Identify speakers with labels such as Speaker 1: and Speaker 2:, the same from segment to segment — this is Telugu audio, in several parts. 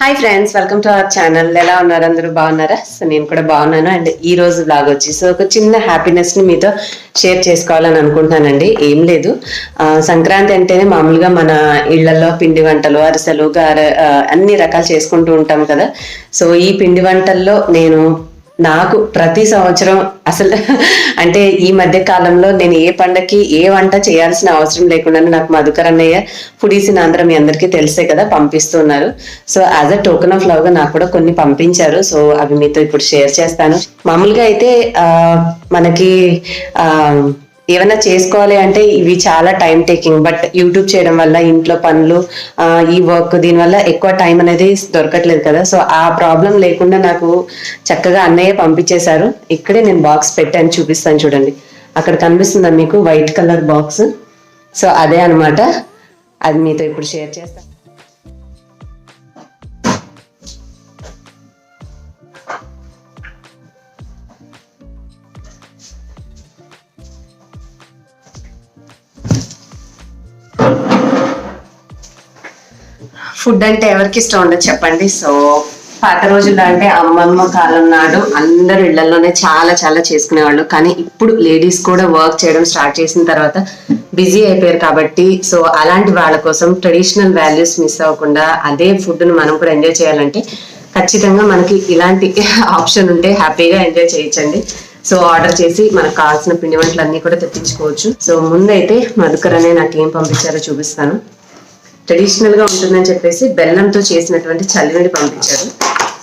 Speaker 1: Hi friends, welcome to our channel. ఎలా ఉన్నారు? అందరూ బాగున్నారా? సో నేను కూడా బాగున్నాను. అండ్ ఈ రోజు బ్లాగ్ వచ్చి ఒక చిన్న హ్యాపీనెస్ ని మీతో షేర్ చేసుకోవాలని అనుకుంటున్నానండి. ఏం లేదు, సంక్రాంతి అంటేనే మామూలుగా మన ఇళ్లలో పిండి వంటలు, అరిసెలు, అన్ని రకాలు చేసుకుంటూ ఉంటాం కదా. సో ఈ పిండి వంటల్లో నాకు ప్రతి సంవత్సరం అసలు అంటే ఈ మధ్య కాలంలో నేను ఏ పండగకి ఏ వంట చేయాల్సిన అవసరం లేకుండా నాకు మధుకర్ అన్నయ్య ఫుడీస్ ఇన్ ఆంధ్ర మీ అందరికీ తెలిసే కదా పంపిస్తున్నారు. So as a token of love గా నాకు కూడా కొన్ని పంపించారు. సో అవి మీతో ఇప్పుడు షేర్ చేస్తాను. మామూలుగా అయితే మనకి ఏమైనా చేసుకోవాలి అంటే ఇవి చాలా టైం టేకింగ్. బట్ యూట్యూబ్ చేయడం వల్ల ఇంట్లో పనులు, ఈ వర్క్, దీనివల్ల ఎక్కువ టైం అనేది దొరకట్లేదు కదా. సో ఆ ప్రాబ్లం లేకుండా నాకు చక్కగా అన్నయ్య పంపించేశారు. ఇక్కడే నేను బాక్స్ పెట్టాను, చూపిస్తాను చూడండి. అక్కడ కనిపిస్తుందా మీకు వైట్ కలర్ బాక్స్? సో అదే అనమాట, అది మీతో ఇప్పుడు షేర్ చేస్తాను. ఫుడ్ అంటే ఎవరికి ఇష్టం ఉండదు చెప్పండి. సో పాత రోజుల్లో అంటే అమ్మమ్మ కాలం నాడు అందరు ఇళ్లలోనే చాలా చాలా చేసుకునేవాళ్ళు. కానీ ఇప్పుడు లేడీస్ కూడా వర్క్ చేయడం స్టార్ట్ చేసిన తర్వాత బిజీ అయిపోయారు కాబట్టి, సో అలాంటి వాళ్ళ కోసం ట్రెడిషనల్ వాల్యూస్ మిస్ అవ్వకుండా అదే ఫుడ్ ను మనం కూడా ఎంజాయ్ చేయాలంటే ఖచ్చితంగా మనకి ఇలాంటి ఆప్షన్ ఉంటే హ్యాపీగా ఎంజాయ్ చేయొచ్చండి. సో ఆర్డర్ చేసి మనకు కావాల్సిన పిండి వంటలు అన్ని కూడా తెప్పించుకోవచ్చు. సో ముందైతే మధుకర్ అనే నాకు ఏం పంపించారో చూపిస్తాను. ట్రెడిషనల్ గా ఉంటుందని చెప్పేసి బెల్లంతో చేసినటువంటి చలివిడి పంపించారు.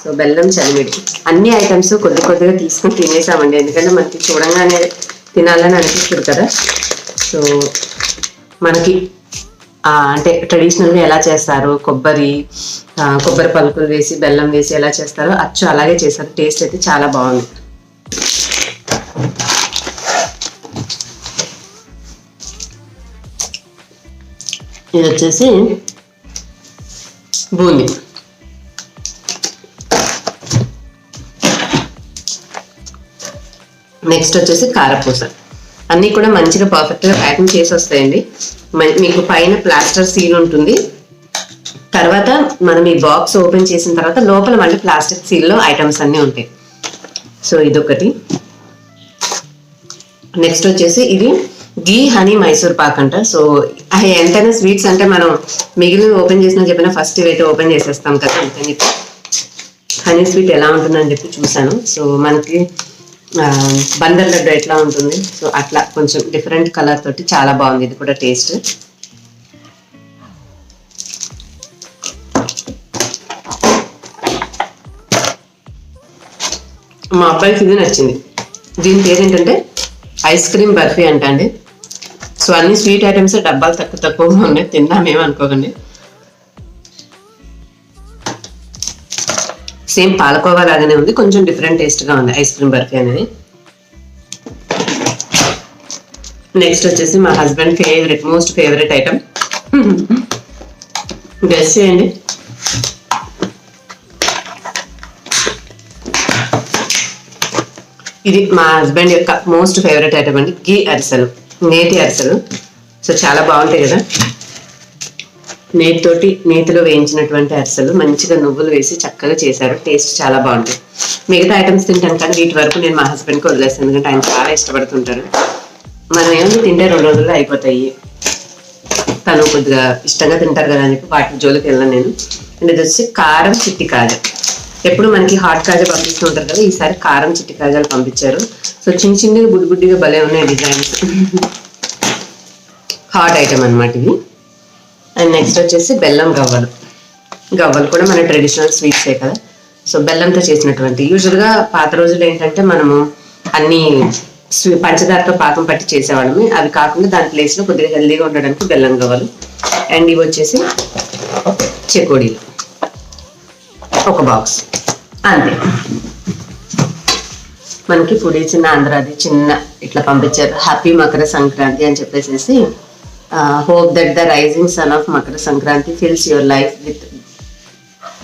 Speaker 1: సో బెల్లం చలివిడి అన్ని ఐటమ్స్ కొద్ది కొద్దిగా తీసుకుని తినేసామండి, ఎందుకంటే మనకి చూడంగానే తినాలని అనిపిస్తుంది కదా. సో మనకి అంటే ట్రెడిషనల్గా ఎలా చేస్తారు, కొబ్బరి పలుకులు వేసి బెల్లం వేసి ఎలా చేస్తారో అచ్చు అలాగే చేశారు. టేస్ట్ అయితే చాలా బాగుంది. ఇది వచ్చేసి బూందీ. నెక్స్ట్ వచ్చేసి కారపూస. అన్నీ కూడా మంచిగా పర్ఫెక్ట్గా ప్యాకింగ్ చేసి వస్తాయండి. మీకు పైన ప్లాస్టర్ సీల్ ఉంటుంది. తర్వాత మనం ఈ బాక్స్ ఓపెన్ చేసిన తర్వాత లోపల మళ్ళీ ప్లాస్టిక్ సీల్లో ఐటమ్స్ అన్నీ ఉంటాయి. సో ఇదొకటి. నెక్స్ట్ వచ్చేసి ఇది ఘీ హనీ మైసూర్ పాక్ అంట. సో ఎంతైనా స్వీట్స్ అంటే మనం మిగిలిన ఓపెన్ చేసినా చెప్పినా ఫస్ట్ ఇవైతే ఓపెన్ చేసేస్తాం కదా. అందుకని చెప్పి హనీ స్వీట్ ఎలా ఉంటుందని చెప్పి చూసాను. సో మనకి బందర్ లడ్డు ఎట్లా ఉంటుంది, సో అట్లా కొంచెం డిఫరెంట్ కలర్ తోటి చాలా బాగుంది ఇది కూడా టేస్ట్. మా అబ్బాయికి ఇది నచ్చింది. దీని పేరు ఏంటంటే ఐస్ క్రీమ్ బర్ఫీ అంట అండి. సో అన్ని స్వీట్ ఐటమ్స్ డబ్బాలు తక్కువగా ఉన్నాయి, తిందామేమనుకోకండి. సేమ్ పాలకోవా లాగానే ఉంది, కొంచెం డిఫరెంట్ టేస్ట్గా ఉంది ఐస్ క్రీమ్ బర్ఫీ అనేది. నెక్స్ట్ వచ్చేసి మా husband most favourite item. Guess చేయండి. ఇది మా హస్బెండ్ యొక్క మోస్ట్ ఫేవరెట్ ఐటమ్ అండి, ఘీ అరిసెలు, నేతి అరిసెలు. సో చాలా బాగుంటాయి కదా, నేతిలో వేయించినటువంటి అరిసెలు మంచిగా నువ్వులు వేసి చక్కగా చేశారు. టేస్ట్ చాలా బాగుంటాయి. మిగతా ఐటమ్స్ తింటాను కానీ వీటి వరకు నేను మా హస్బెండ్కి వదిలేస్తాను, ఎందుకంటే ఆయన చాలా ఇష్టపడుతుంటారు. మనం ఏమైనా తింటే 2 రోజుల్లో అయిపోతాయి, తను కొద్దిగా ఇష్టంగా తింటారు కదా అని చెప్పి వాటి జోలికి వెళ్ళాను నేను. అండ్ ఇది వచ్చి కారం చిట్టి కాజా. ఎప్పుడు మనకి హాట్ కాజా పంపిస్తూ ఉంటారు కదా, ఈసారి కారం చిట్టి కాజాలు పంపించారు. సో చిన్నగా బుడ్డిగా భలే ఉన్నాయి డిజైన్స్. హాట్ ఐటమ్ అనమాట ఇది. అండ్ నెక్స్ట్ వచ్చేసి బెల్లం గవ్వలు కూడా మన ట్రెడిషనల్ స్వీట్సే కదా. సో బెల్లంతో చేసినటువంటి, యూజువల్గా పాత రోజులు ఏంటంటే మనము అన్ని పంచదారతో పాకం పట్టి చేసేవాళ్ళము. అవి కాకుండా దాని ప్లేస్లో కొద్దిగా హెల్దీగా ఉండడానికి బెల్లం గవ్వలు. అండ్ ఇవి వచ్చేసి చెకోడీలు ఒక బాక్స్ అంతే. మనకి ఫుడీస్ ఇన్ ఆంధ్రాది చిన్న ఇట్లా పంపించారు. హ్యాపీ మకర సంక్రాంతి అని చెప్పేసి. Hope that the rising sun of Makara Sankranthi fills your life with.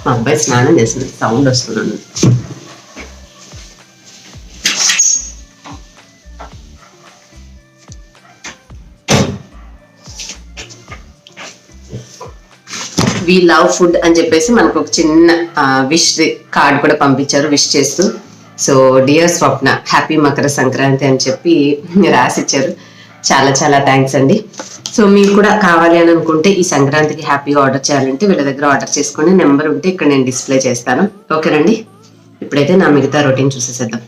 Speaker 1: మా అబ్బాయి స్నానం చేస్తుంది, సౌండ్ వస్తున్నాను. వి లవ్ ఫుడ్ అని చెప్పేసి మనకు ఒక చిన్న విష్ కార్డ్ కూడా పంపించారు విష్ చేస్తూ. సో డియర్ స్వప్న, హ్యాపీ మకర సంక్రాంతి అని చెప్పి రాసిచ్చారు. చాలా చాలా థ్యాంక్స్ అండి. సో మీకు కూడా కావాలి అని అనుకుంటే ఈ సంక్రాంతికి హ్యాపీగా ఆర్డర్ చేయాలంటే వీళ్ళ దగ్గర ఆర్డర్ చేసుకోండి. నెంబర్ ఉంటే ఇక్కడ నేను డిస్ప్లే చేస్తాను. ఓకేనండి, ఇప్పుడైతే నా మిగతా రొటీన్ చూసేసేద్దాం.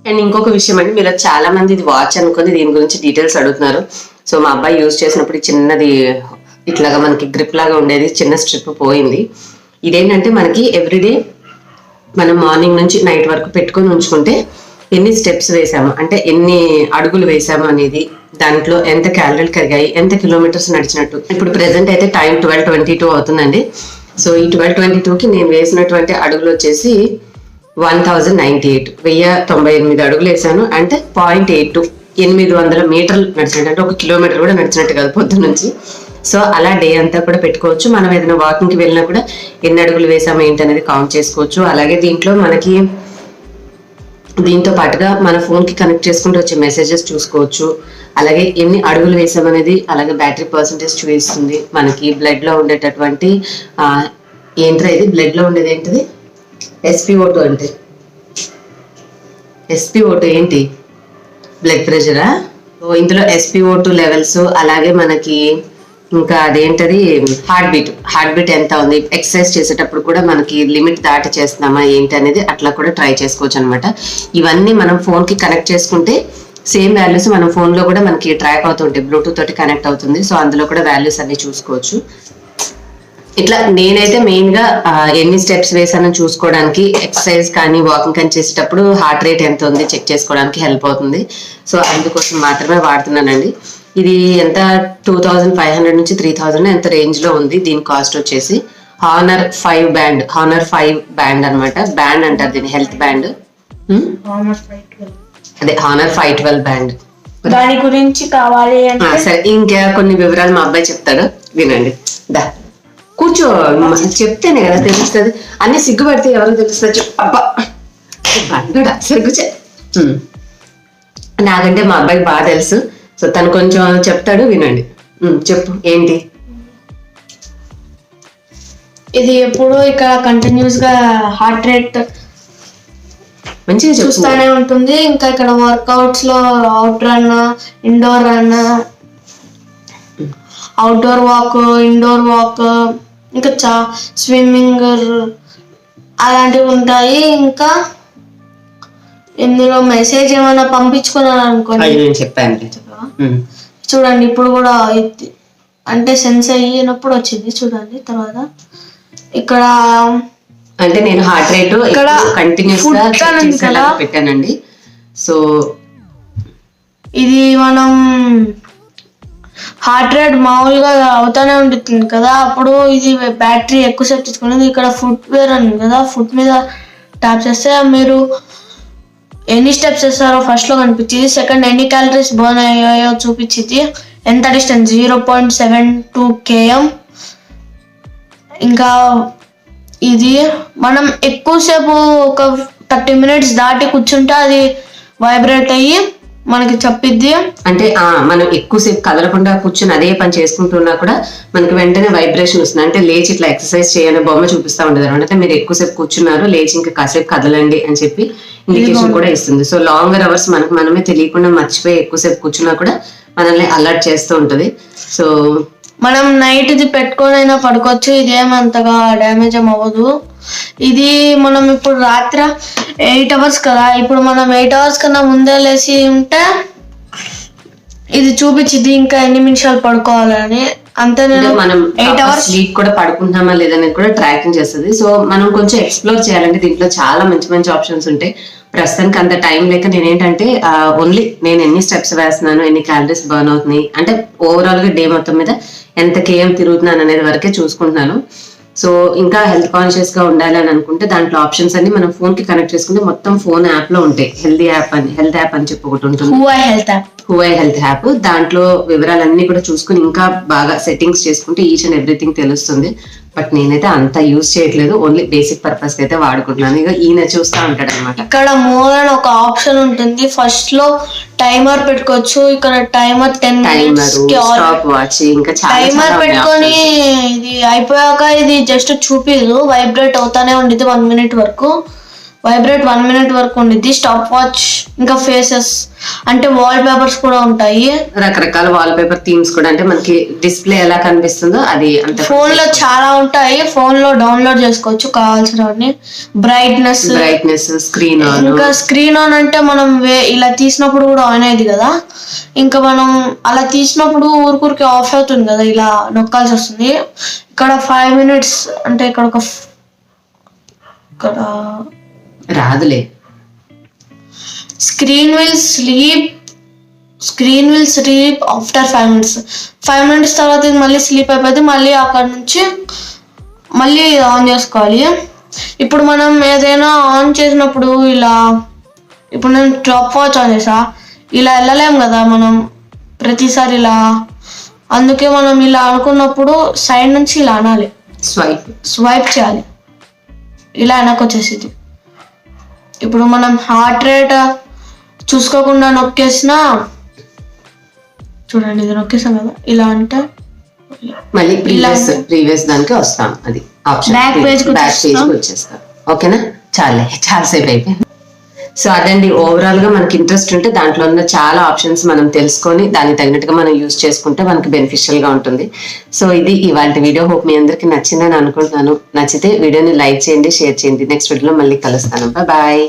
Speaker 1: అండ్ ఇంకొక విషయం అండి, మీరు చాలా మంది ఇది వాచ్ అనుకుని దీని గురించి డీటెయిల్స్ అడుగుతున్నారు. సో మా అబ్బాయి యూజ్ చేసినప్పుడు చిన్నది ఇట్లాగా మనకి గ్రిప్ లాగా ఉండేది, చిన్న స్ట్రిప్ పోయింది. ఇదేంటంటే మనకి ఎవ్రీడే మనం మార్నింగ్ నుంచి నైట్ వరకు పెట్టుకొని ఉంచుకుంటే ఎన్ని స్టెప్స్ వేసాము అంటే ఎన్ని అడుగులు వేసాము అనేది, దాంట్లో ఎంత క్యాలరీలు కరిగాయి, ఎంత కిలోమీటర్స్ నడిచినట్టు. ఇప్పుడు ప్రెసెంట్ అయితే టైం 12:22 అవుతుందండి. సో ఈ 12:22కి నేను వేసినటువంటి అడుగులు వచ్చేసి 1098, 1098 అడుగులు వేసాను. అంటే 0.82, 800 మీటర్లు నడిచినట్టు, అంటే 1 కిలోమీటర్ కూడా నడిచినట్టు కాదు పొద్దున్న నుంచి. సో అలా డే అంతా కూడా పెట్టుకోవచ్చు. మనం ఏదైనా వాకింగ్కి వెళ్ళినా కూడా ఎన్ని అడుగులు వేసామో ఏంటి అనేది కౌంట్ చేసుకోవచ్చు. అలాగే దీంట్లో మనకి దీంతో పాటుగా మన ఫోన్కి కనెక్ట్ చేసుకుంటూ వచ్చే మెసేజెస్ చూసుకోవచ్చు. అలాగే ఎన్ని అడుగులు వేసామనేది, అలాగే బ్యాటరీ పర్సంటేజ్ చూపిస్తుంది. మనకి బ్లడ్లో ఉండేటటువంటి ఏంట్రా ఇది బ్లడ్లో ఉండేది ఏంటిది, SpO2 అంటే SpO2 ఏంటి, బ్లడ్ ప్రెషరా. సో ఇందులో SpO2 లెవెల్స్, అలాగే మనకి ఇంకా అదేంటది హార్ట్ బీట్ ఎంత ఉంది, ఎక్సర్సైజ్ చేసేటప్పుడు కూడా మనకి లిమిట్ దాటి చేస్తున్నామా ఏంటి అనేది అట్లా కూడా ట్రై చేసుకోవచ్చు అనమాట. ఇవన్నీ మనం ఫోన్కి కనెక్ట్ చేసుకుంటే సేమ్ వాల్యూస్ మనం ఫోన్లో కూడా మనకి ట్రాక్ అవుతుంటాయి, బ్లూటూత్ తోటి కనెక్ట్ అవుతుంది. సో అందులో కూడా వాల్యూస్ అన్ని చూసుకోవచ్చు. ఇట్లా నేనైతే మెయిన్గా ఎన్ని స్టెప్స్ వేసానని చూసుకోవడానికి, ఎక్సర్సైజ్ కానీ వాకింగ్ కానీ చేసేటప్పుడు హార్ట్ రేట్ ఎంత ఉంది చెక్ చేసుకోవడానికి హెల్ప్ అవుతుంది. సో అందుకోసం మాత్రమే వాడుతున్నానండి. ఇది ఎంత 2500 నుంచి 3000 ఎంత రేంజ్లో ఉంది. దీని కాస్ట్ వచ్చేసి హానర్ 5 బ్యాండ్ అనమాట. బ్యాండ్ అంటారు దీన్ని, హెల్త్ బ్యాండ్. అదే హానర్ 512 బ్యాండ్.
Speaker 2: దాని గురించి కావాలి అంటే
Speaker 1: సరే, ఇంకా కొన్ని వివరాలు మా అబ్బాయి చెప్తాడు, వినండి. దా కూర్చో, చెప్తేనే కదా తెలుస్తుంది. అన్ని సిగ్గుపడితే ఎవరికి తెలుస్తుంది. అబ్బా బండుడా సరిగ్గుచే. నాకంటే మా అబ్బాయికి బాగా తెలుసు. సో తను కొంచెం చెప్తాడు, వినండి. చెప్పు ఏంటి.
Speaker 2: ఇది ఎప్పుడు ఇక్కడ కంటిన్యూస్ గా హార్ట్ రేట్
Speaker 1: మంచిగా
Speaker 2: చూస్తానే ఉంటుంది. ఇంకా ఇక్కడ వర్కౌట్స్ లో out run, indoor run, outdoor walk, indoor walk, ఇంకా స్విమ్మింగ్ అలాంటివి ఉంటాయి. ఇంకా ఇందులో మెసేజ్ ఏమైనా పంపించుకున్నాను అనుకోండి,
Speaker 1: నేను చెప్పాను.
Speaker 2: చూడండి ఇప్పుడు కూడా అంటే సెన్స్ అయినప్పుడు వచ్చింది చూడండి. తర్వాత ఇక్కడ
Speaker 1: అంటే నేను హార్ట్ రేట్ ఇక్కడ కంటిన్యూస్ గా పెట్టానండి. సో
Speaker 2: ఇది మనం హార్ట్ రేట్ మామూలుగా అవుతానే ఉంటుంది కదా, అప్పుడు ఇది బ్యాటరీ ఎక్కువసేపు తీసుకునేది. ఇక్కడ ఫుట్ వేర్ అని కదా, ఫుట్ మీద ట్యాప్ చేస్తే మీరు ఎన్ని స్టెప్స్ చేస్తారో ఫస్ట్ లో కనిపించింది, సెకండ్ ఎన్ని క్యాలరీస్ బర్న్ అయ్యాయో చూపించింది, ఎంత డిస్టెన్స్ 0.72 km. ఇంకా ఇది మనం ఎక్కువసేపు ఒక 30 minutes దాటి కూర్చుంటే అది వైబ్రేట్ అయ్యి మనకి చెప్పిద్ది.
Speaker 1: అంటే మనం ఎక్కువసేపు కదలకుండా కూర్చొని అదే పని చేసుకుంటున్నా కూడా మనకి వెంటనే వైబ్రేషన్ వస్తుంది. అంటే లేచి ఇట్లా ఎక్సర్సైజ్ చేయాలని బొమ్మ చూపిస్తా ఉండదు అనమాట. అంటే మీరు ఎక్కువసేపు కూర్చున్నారు, లేచి ఇంకా కాసేపు కదలండి అని చెప్పి ఇండికేషన్ కూడా ఇస్తుంది. సో లాంగర్ అవర్స్ మనకు మనమే తెలియకుండా మర్చిపోయి ఎక్కువసేపు కూర్చున్నా కూడా మనల్ని అలర్ట్ చేస్తూ ఉంటది. సో
Speaker 2: మనం నైట్ ఇది పెట్టుకొని అయినా పడుకోవచ్చు, ఇదేమంతగా డ్యామేజ్ అవ్వదు. ఇది మనం ఇప్పుడు రాత్రి 8 hours కదా, ఇప్పుడు మనం 8 hours కన్నా ముందే లేచి ఉంటే ఇది చూపించింది ఇంకా ఎన్ని నిమిషాలు పడుకోవాలని. అంతే,
Speaker 1: మనం 8 hours స్లీప్ కూడా పడుకుంటామా లేదనేది కూడా ట్రాకింగ్ చేస్తుంది. సో మనం కొంచెం ఎక్స్ప్లోర్ చేయాలంటే దీంట్లో చాలా మంచి మంచి ఆప్షన్స్ ఉంటాయి. ప్రస్తుతానికి అంత టైం లేక నేనేంటంటే ఓన్లీ నేను ఎన్ని స్టెప్స్ వేస్తున్నాను, ఎన్ని క్యాలరీస్ బర్న్ అవుతున్నాయి, అంటే ఓవరాల్ గా డే మొత్తం మీద ఎంత కేఎం తిరుగుతున్నాను అనేది వరకే చూసుకుంటున్నాను. సో ఇంకా హెల్త్ కాన్షియస్ గా ఉండాలి అని అనుకుంటే దాంట్లో ఆప్షన్స్ అన్ని మనం ఫోన్ కి కనెక్ట్ చేసుకుంటే మొత్తం ఫోన్ యాప్ లో ఉంటాయి. హెల్త్ యాప్ అని చెప్పి ఒకటి ఉంటుంది, హువై హెల్త్ యాప్. దాంట్లో వివరాలన్నీ కూడా చూసుకుని ఇంకా బాగా సెట్టింగ్స్ చేసుకుంటే ఈచ్ అండ్ ఎవ్రీథింగ్ తెలుస్తుంది. బట్ నేనైతే అంత యూజ్ చేయట్లేదు, ఓన్లీ బేసిక్ పర్పస్ కి అయితే వాడుకుంటున్నాను. ఇక ఈయన చూస్తా ఉంటాడు అనమాట.
Speaker 2: ఇక్కడ మోర్ అని ఒక ఆప్షన్ ఉంటుంది, ఫస్ట్ లో టైమర్ పెట్టుకోవచ్చు. ఇక్కడ టైమర్ 10 minutes
Speaker 1: స్టాప్ వాచ్, ఇంకా
Speaker 2: టైమర్ పెట్టుకొని ఇది అయిపోయాక ఇది జస్ట్ చూపిదు, వైబ్రేట్ అవుతానే ఉండిద్ది 1 minute వరకు. వైబ్రేట్ 1 minute వరకు ఉండిద్ది. స్టాప్ వాచ్, ఇంకా ఫేసెస్ అంటే వాల్ పేపర్స్ కూడా ఉంటాయి,
Speaker 1: రకరకాల వాల్ పేపర్ థీమ్స్ కూడా. అంటే మనకి డిస్ప్లే ఎలా కనిపిస్తుందో అది అంత
Speaker 2: ఫోన్ లో చాలా ఉంటాయి, ఫోన్ లో డౌన్లోడ్ చేసుకోవచ్చు కావాల్సినవన్నీ. Brightness,
Speaker 1: screen on.
Speaker 2: ఇంకా స్క్రీన్ ఆన్ అంటే మనం ఇలా తీసినప్పుడు కూడా ఆన్ అయ్యేది కదా, ఇంకా మనం అలా తీసినప్పుడు ఊరికే ఆఫ్ అవుతుంది కదా, ఇలా నొక్కాల్సి వస్తుంది. ఇక్కడ 5 minutes అంటే ఇక్కడ
Speaker 1: రాదులే.
Speaker 2: Screen will sleep after 5 minutes. 5 minutes తర్వాత ఇది మళ్ళీ స్లీప్ అయిపోతుంది. మళ్ళీ అక్కడ నుంచి మళ్ళీ ఆన్ చేసుకోవాలి. ఇప్పుడు మనం ఏదైనా ఆన్ చేసినప్పుడు ఇలా, ఇప్పుడు నేను స్టాప్ వాచ్ ఆన్ చేసా, ఇలా వెళ్ళలేం కదా మనం ప్రతిసారి ఇలా. అందుకే మనం ఇలా అనుకున్నప్పుడు సైడ్ నుంచి ఇలా అనాలి, స్వైప్ చేయాలి, ఇలా వెనక్కి వచ్చేసింది. ఇప్పుడు మనం హార్ట్ రేట్ చూసుకోకుండా నొక్కేసినా చూడండి, ఇది నొక్కేసాం కదా, ఇలా అంటే
Speaker 1: మళ్ళీ ప్రీవియస్ దానికి వస్తాం. అది ఆప్షన్
Speaker 2: బ్యాక్ పేజ్
Speaker 1: వచ్చేస్తాం. ఓకేనా, చాలాసేపు అయిపోయింది. సో అదండి, ఓవరాల్ గా మనకి ఇంట్రెస్ట్ ఉంటే దాంట్లో ఉన్న చాలా ఆప్షన్స్ మనం తెలుసుకొని దానికి తగినట్టుగా మనం యూజ్ చేసుకుంటే మనకి బెనిఫిషియల్ గా ఉంటుంది. సో ఇది ఇవాళ వీడియో. హోప్ మీ అందరికి నచ్చిందని అనుకుంటున్నాను. నచ్చితే వీడియోని లైక్ చేయండి, షేర్ చేయండి. నెక్స్ట్ వీడియోలో మళ్ళీ కలుస్తాను. బాయ్.